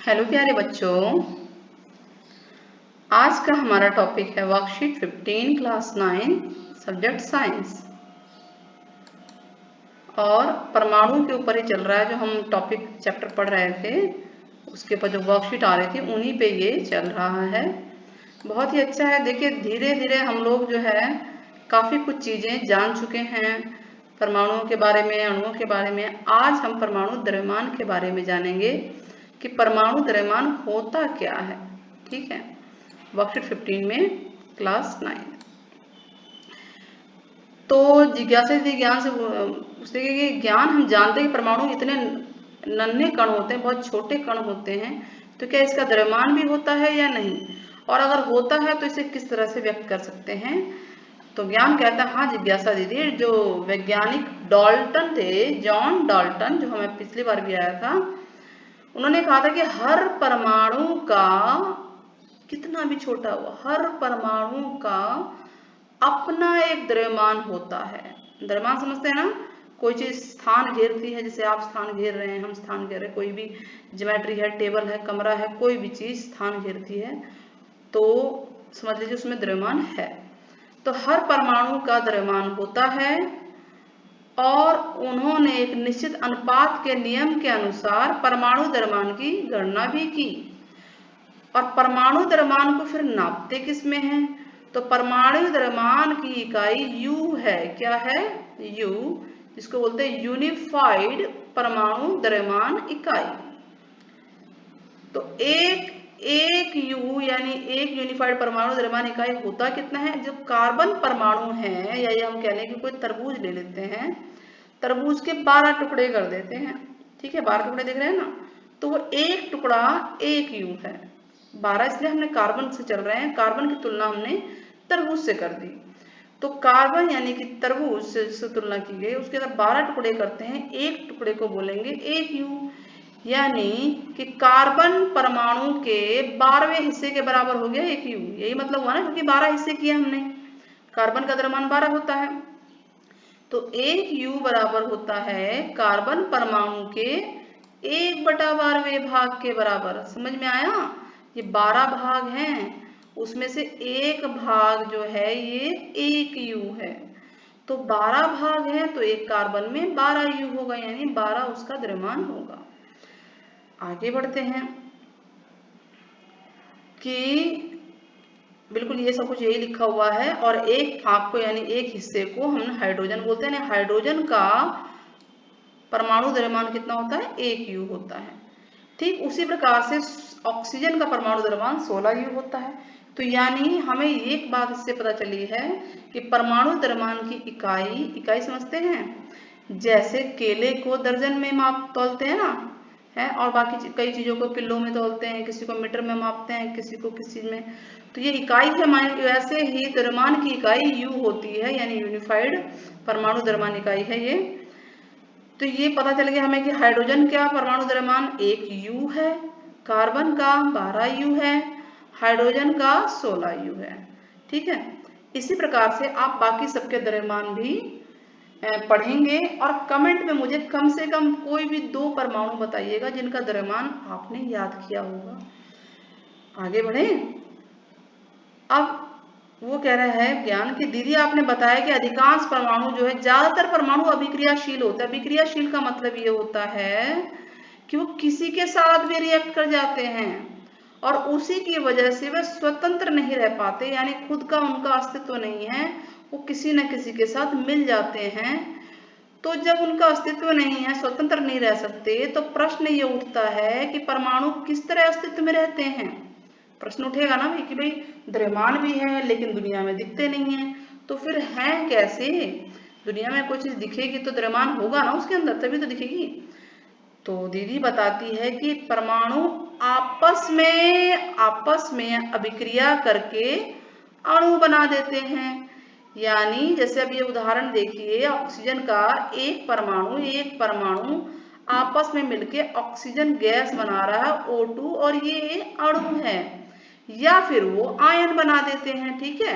Hello प्यारे बच्चों, आज का हमारा टॉपिक है वर्कशीट 15 क्लास 9 सब्जेक्ट साइंस। और परमाणु के ऊपर ही चल रहा है। जो हम टॉपिक चैप्टर पढ़ रहे थे उसके ऊपर जो वर्कशीट आ रही थी उन्हीं पे ये चल रहा है। बहुत ही अच्छा है। देखिए धीरे धीरे हम लोग जो है काफ़ी कुछ चीज़ें जान चुके हैं परमाणुओं के बारे में, अणुओं के बारे में। आज हम परमाणु द्रव्यमान के बारे में जानेंगे कि परमाणु द्रव्यमान होता क्या है। ठीक है, वर्कशीट 15 में क्लास 9। तो जिज्ञासा थी ज्ञान से उससे कि ज्ञान हम जानते हैं कि परमाणु इतने नन्हे कण होते हैं, बहुत छोटे कण होते हैं, तो क्या इसका द्रव्यमान भी होता है या नहीं, और अगर होता है तो इसे किस तरह से व्यक्त कर सकते हैं। तो ज्ञान कहता है हाँ जिज्ञासा दीदी, जो वैज्ञानिक डाल्टन थे, जॉन डाल्टन, जो हमें पिछली बार भी आया था, उन्होंने कहा था कि हर परमाणु का, कितना भी छोटा हुआ, हर परमाणु का अपना एक द्रव्यमान होता है। द्रव्यमान समझते हैं ना, कोई चीज स्थान घेरती है, जैसे आप स्थान घेर रहे हैं, हम स्थान घेर रहे हैं, कोई भी ज्योमेट्री है, टेबल है, कमरा है, कोई भी चीज स्थान घेरती है तो समझ लीजिए उसमें द्रव्यमान है। तो हर परमाणु का द्रव्यमान होता है और उन्होंने एक निश्चित अनुपात के नियम के अनुसार परमाणु द्रव्यमान की गणना भी की। और परमाणु द्रव्यमान को फिर नापते किस में है, तो परमाणु द्रव्यमान की इकाई U है। क्या है? U, जिसको बोलते हैं यूनिफाइड परमाणु द्रव्यमान इकाई। तो एक एक U यानी एक यूनिफाइड परमाणु द्रव्यमान इकाई होता कितना है। जो कार्बन परमाणु है, या ये हम कह लें कि कोई तरबूज ले लेते हैं, तरबूज के 12 टुकड़े कर देते हैं। ठीक है, 12 टुकड़े दिख रहे हैं ना, तो वो एक टुकड़ा एक U है। 12 इसलिए हमने कार्बन से चल रहे हैं, कार्बन की तुलना हमने तरबूज से कर दी। तो कार्बन यानी कि तरबूज से तुलना की गई, उसके अंदर 12 टुकड़े करते हैं, एक टुकड़े को बोलेंगे एक U। यानी कि कार्बन परमाणु के 12वें हिस्से के बराबर हो गया एक U। यही मतलब हुआ ना, क्योंकि 12 हिस्से किए हमने, कार्बन का द्रव्यमान 12 होता है। तो एक U बराबर होता है कार्बन परमाणु के 1/12वें भाग के बराबर। समझ में आया? ये 12 भाग हैं, उसमें से एक भाग जो है ये एक U है। तो 12 भाग हैं तो एक कार्बन में 12 U होगा, यानी 12 उसका द्रव्यमान होगा। आगे बढ़ते हैं कि बिल्कुल ये सब कुछ यही लिखा हुआ है। और एक भाग को यानी एक हिस्से को हम हाइड्रोजन बोलते हैं। हाइड्रोजन का परमाणु द्रव्यमान कितना होता है? एक U होता है। ठीक उसी प्रकार से ऑक्सीजन का परमाणु द्रव्यमान 16 U होता है। तो यानी हमें एक बात इससे पता चली है कि परमाणु द्रव्यमान की इकाई समझते हैं, जैसे केले को दर्जन में माप तोलते हैं ना, है, और बाकी कई चीजों को किलो में तोलते हैं, किसी को मीटर में मापते हैं, किसी को किस चीज में। तो ये इकाई है हमारी। वैसे ही द्रव्यमान की इकाई U होती है, यानी यूनिफाइड परमाणु द्रव्यमान इकाई है ये। तो ये पता चल गया हमें कि हाइड्रोजन का परमाणु द्रव्यमान एक U है, कार्बन का 12 U है, हाइड्रोजन का 16 U है। ठीक है, इसी प्रकार से आप बाकी सबके द्रव्यमान भी पढ़ेंगे। और कमेंट में मुझे कम से कम कोई भी 2 परमाणु बताइएगा जिनका द्रव्यमान आपने याद किया होगा। आगे बढ़े। अब वो कह रहा है ज्ञान की दीदी, आपने बताया कि अधिकांश परमाणु जो है, ज्यादातर परमाणु अभिक्रियाशील होता है। अभिक्रियाशील का मतलब ये होता है कि वो किसी के साथ भी रिएक्ट कर जाते हैं और उसी की वजह से वे स्वतंत्र नहीं रह पाते, यानी खुद का उनका अस्तित्व नहीं है, वो किसी न किसी के साथ मिल जाते हैं। तो जब उनका अस्तित्व नहीं है, स्वतंत्र नहीं रह सकते, तो प्रश्न ये उठता है कि परमाणु किस तरह अस्तित्व में रहते हैं। प्रश्न उठेगा ना भाई कि भाई द्रव्यमान भी है लेकिन दुनिया में दिखते नहीं है, तो फिर है कैसे? दुनिया में कोई चीज दिखेगी तो द्रव्यमान होगा ना उसके अंदर, तभी तो दिखेगी। तो दीदी बताती है कि परमाणु आपस में अभिक्रिया करके अणु बना देते हैं। यानी जैसे अब ये उदाहरण देखिए, ऑक्सीजन का एक परमाणु आपस में मिलके ऑक्सीजन गैस बना रहा है O2, और ये अणु है। या फिर वो आयन बना देते हैं। ठीक है,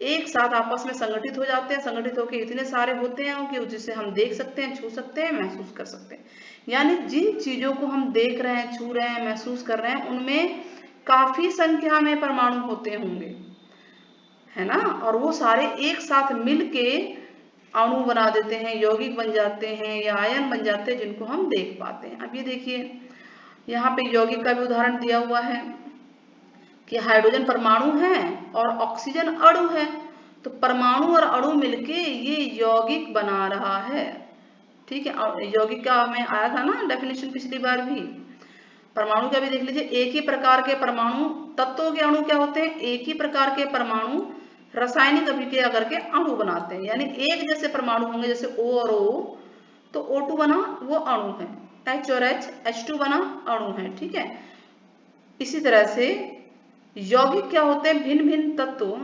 एक साथ आपस में संगठित हो जाते हैं, संगठित होकर इतने सारे होते हैं कि जिसे हम देख सकते हैं, छू सकते हैं, महसूस कर सकते हैं। यानी जिन चीजों को हम देख रहे हैं, छू रहे हैं, महसूस कर रहे हैं, उनमें काफी संख्या में परमाणु होते होंगे, है ना, और वो सारे एक साथ मिलके अणु बना देते हैं, यौगिक बन जाते हैं या आयन बन जाते हैं, जिनको हम देख पाते हैं। अब ये देखिए यहाँ पे यौगिक का भी उदाहरण दिया हुआ है कि हाइड्रोजन परमाणु है और ऑक्सीजन अणु है, तो परमाणु और अणु मिलके ये यौगिक बना रहा है। ठीक है, यौगिक का हमें आया था ना डेफिनेशन पिछली बार भी। परमाणु का भी देख लीजिए, एक ही प्रकार के परमाणु, तत्वों के अणु क्या होते हैं, एक ही प्रकार के परमाणु रासायनिक अभिक्रिया करके अणु बनाते हैं। यानी एक जैसे परमाणु होंगे, जैसे O और O, तो O2 बना वो अणु है, H और H2 बना अणु है। ठीक है, इसी तरह से यौगिक क्या होते हैं, भिन्न भिन्न तत्वों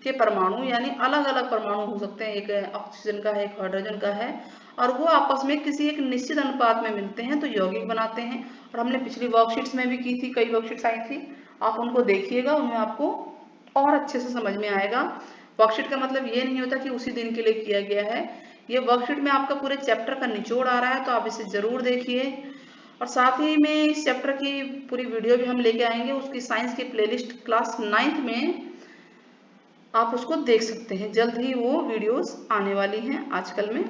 के परमाणु, यानी अलग अलग परमाणु हो सकते हैं, एक ऑक्सीजन का है, एक हाइड्रोजन का है, और वो आपस में किसी एक निश्चित अनुपात में मिलते हैं तो यौगिक बनाते हैं। और हमने पिछली वर्कशीट्स में भी की थी, कई वर्कशीट्स आई थी, आप उनको देखिएगा, उनमें आपको और अच्छे से समझ में आएगा। वर्कशीट का मतलब ये नहीं होता कि उसी दिन के लिए किया गया है, ये वर्कशीट में आपका पूरे चैप्टर का निचोड़ आ रहा है, तो आप इसे जरूर देखिए। और साथ ही में इस चैप्टर की पूरी वीडियो भी हम लेके आएंगे, उसकी साइंस की प्लेलिस्ट क्लास 9th में आप उसको देख सकते हैं, जल्द ही वो वीडियोस आने वाली हैं आजकल में।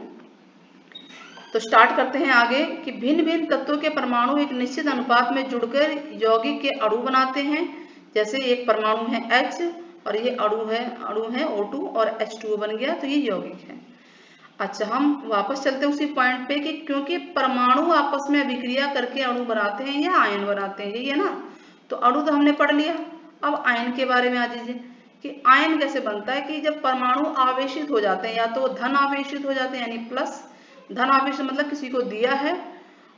तो स्टार्ट करते हैं आगे कि भिन्न भिन्न तत्वों के परमाणु एक निश्चित अनुपात में जुड़कर यौगिक के अणु बनाते हैं। जैसे एक परमाणु है H और ये अणु है O2 और H2O बन गया, तो ये यौगिक है। अच्छा, हम वापस चलते हैं उसी पॉइंट पे कि क्योंकि परमाणु आपस में अभिक्रिया करके अणु बनाते हैं या आयन बनाते हैं, यही है ना। तो अणु तो हमने पढ़ लिया, अब आयन के बारे में आ जाइए कि आयन कैसे बनता है। कि जब परमाणु आवेशित हो जाते हैं, या तो धन आवेशित हो जाते हैं यानी प्लस, धन आवेशित मतलब किसी को दिया है,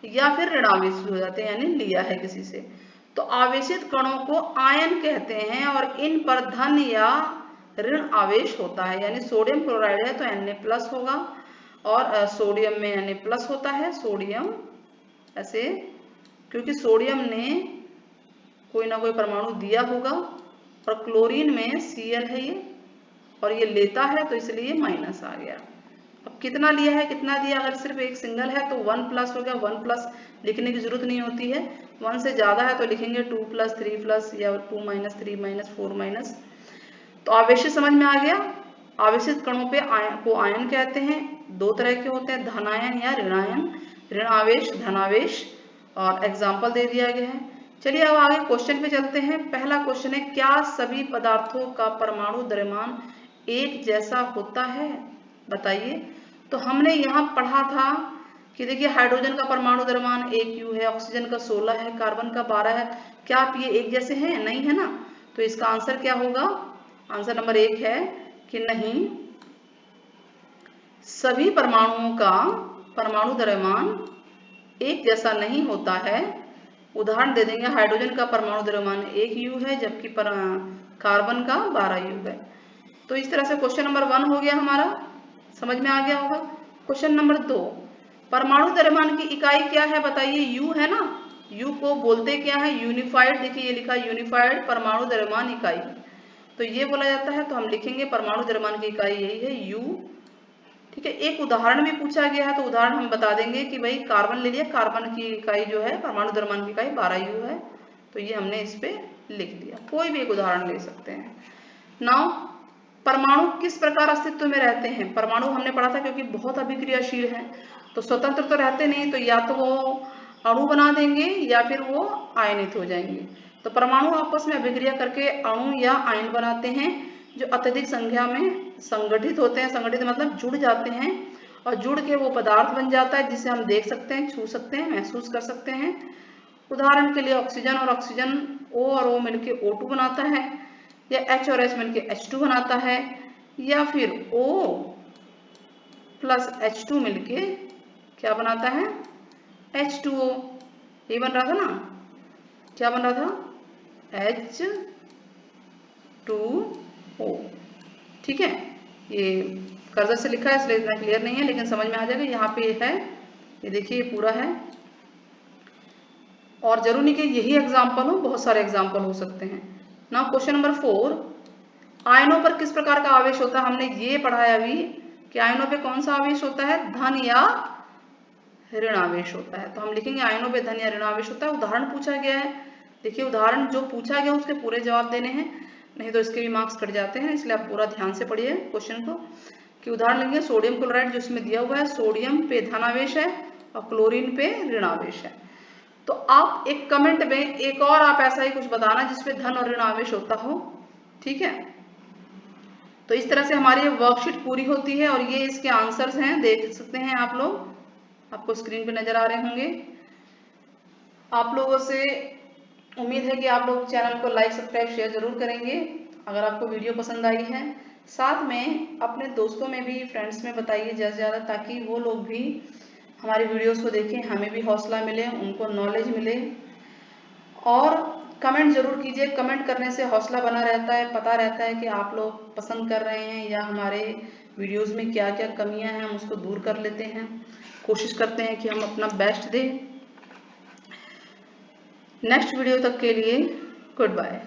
या फिर ऋण आवेशित हो जाते हैं यानी लिया है किसी से। तो आवेशित कणों को आयन कहते हैं और इन पर धन या ऋण आवेश होता है। यानी सोडियम क्लोराइड है तो Na+ होगा, और सोडियम में Na+ होता है, सोडियम ऐसे, क्योंकि सोडियम ने कोई ना कोई परमाणु दिया होगा, और क्लोरीन में Cl है ये, और ये लेता है तो इसलिए माइनस आ गया। अब कितना लिया है, कितना दिया, अगर सिर्फ एक सिंगल है तो 1+ हो गया, 1+ लिखने की जरूरत नहीं होती है। 1 से ज्यादा है तो लिखेंगे 2+, 3+, या 2-, 3-, 4-। तो आवेशित समझ में आ गया। आवेशित कणों पे को आयन कहते हैं। दो तरह के होते हैं, धन आयन या ऋण आयन, ऋण आवेश, धन आवेश, और एग्जाम्पल दे दिया गया है। चलिए अब आगे क्वेश्चन पे चलते हैं। पहला क्वेश्चन है, क्या सभी पदार्थों का परमाणु द्रव्यमान एक जैसा होता है, बताइए। तो हमने यहाँ पढ़ा था कि देखिए हाइड्रोजन का परमाणु द्रव्यमान 1 U है, ऑक्सीजन का 16 है, कार्बन का 12 है। क्या आप ये एक जैसे हैं, नहीं है ना। तो इसका आंसर क्या होगा, आंसर नंबर 1 है कि नहीं, सभी परमाणुओं का परमाणु द्रव्यमान एक जैसा नहीं होता है। उदाहरण दे देंगे, हाइड्रोजन का परमाणु द्रव्यमान 1 U है, जबकि कार्बन का 12 U है। तो इस तरह से क्वेश्चन नंबर 1 हो गया हमारा, समझ में आ गया होगा। क्वेश्चन नंबर 2, परमाणु द्रव्यमान की इकाई क्या है, बताइए। U है ना, U को बोलते क्या है, यूनिफाइड। देखिए ये लिखा यूनिफाइड परमाणु द्रव्यमान इकाई, तो ये बोला जाता है। तो हम लिखेंगे परमाणु द्रव्यमान की इकाई यही है, U। ठीक है, एक उदाहरण भी पूछा गया है तो उदाहरण हम बता देंगे कि भाई कार्बन ले लिया, कार्बन की इकाई जो है, परमाणु द्रव्यमान की इकाई 12 U है, तो ये हमने इस पे लिख दिया। कोई भी एक उदाहरण ले सकते हैं। नाउ परमाणु किस प्रकार अस्तित्व में रहते हैं। परमाणु हमने पढ़ा था क्योंकि बहुत अभिक्रियाशील है, तो स्वतंत्र तो रहते नहीं, तो या तो वो अणु बना देंगे या फिर वो आयनित हो जाएंगे। तो परमाणु आपस में अभिक्रिया करके अणु या आयन बनाते हैं, जो अत्यधिक संख्या में संगठित होते हैं। संगठित मतलब जुड़ जाते हैं, और जुड़ के वो पदार्थ बन जाता है जिसे हम देख सकते हैं, छू सकते हैं, महसूस कर सकते हैं। उदाहरण के लिए ऑक्सीजन और ऑक्सीजन, O और O मिलके O2 बनाता है, या H और H मिलके H2 बनाता है, या फिर O + H2 मिलके क्या बनाता है, H2O। ये बन रहा था ना, क्या बन रहा था, H2O। ठीक है, ये कर्सर से लिखा है इसलिए इतना क्लियर नहीं है, लेकिन समझ में आ जाएगा। यहाँ पे है, ये देखिए ये पूरा है, और जरूरी नहीं कि यही एग्जाम्पल हो, बहुत सारे एग्जाम्पल हो सकते हैं। नाउ क्वेश्चन नंबर 4, आयनों पर किस प्रकार का आवेश होता है, हमने ये पढ़ा है अभी कि आयनों पे कौन सा आवेश होता है, धन या ऋण आवेश होता है। तो हम लिखेंगे आयनों पे धन या ऋण आवेश होता है। उदाहरण पूछा गया है, देखिए उदाहरण जो पूछा गया उसके पूरे जवाब देने हैं, नहीं तो इसके भी मार्क्स कट जाते हैं, इसलिए आप पूरा ध्यान से पढ़िए क्वेश्चन को। कि उदाहरण लेंगे सोडियम क्लोराइड, जो इसमें दिया हुआ है सोडियम पे धन आवेश है और क्लोरीन पे ऋण आवेश है। तो आप एक कमेंट में एक और आप ऐसा ही कुछ बताना जिसपे धन और ऋण आवेश होता हो, ठीक है। तो इस तरह से हमारी वर्कशीट पूरी होती है और ये इसके आंसर्स हैं, देख सकते हैं आप लोग, आपको स्क्रीन पे नजर आ रहे होंगे। आप लोगों से उम्मीद है कि आप लोग चैनल को लाइक सब्सक्राइब शेयर जरूर करेंगे अगर आपको वीडियो पसंद आई है। साथ में अपने दोस्तों में भी, फ्रेंड्स में बताइए ज़्यादा से ज़्यादा, ताकि वो लोग भी हमारी वीडियोस को देखें, हमें भी हौसला मिले, उनको नॉलेज मिले। और कमेंट जरूर कीजिए, कमेंट करने से हौसला बना रहता है, पता रहता है कि आप लोग पसंद कर रहे हैं या हमारे वीडियोस में क्या क्या कमियां हैं हम उसको दूर कर लेते हैं, कोशिश करते हैं कि हम अपना बेस्ट दें। नेक्स्ट वीडियो तक के लिए गुड बाय।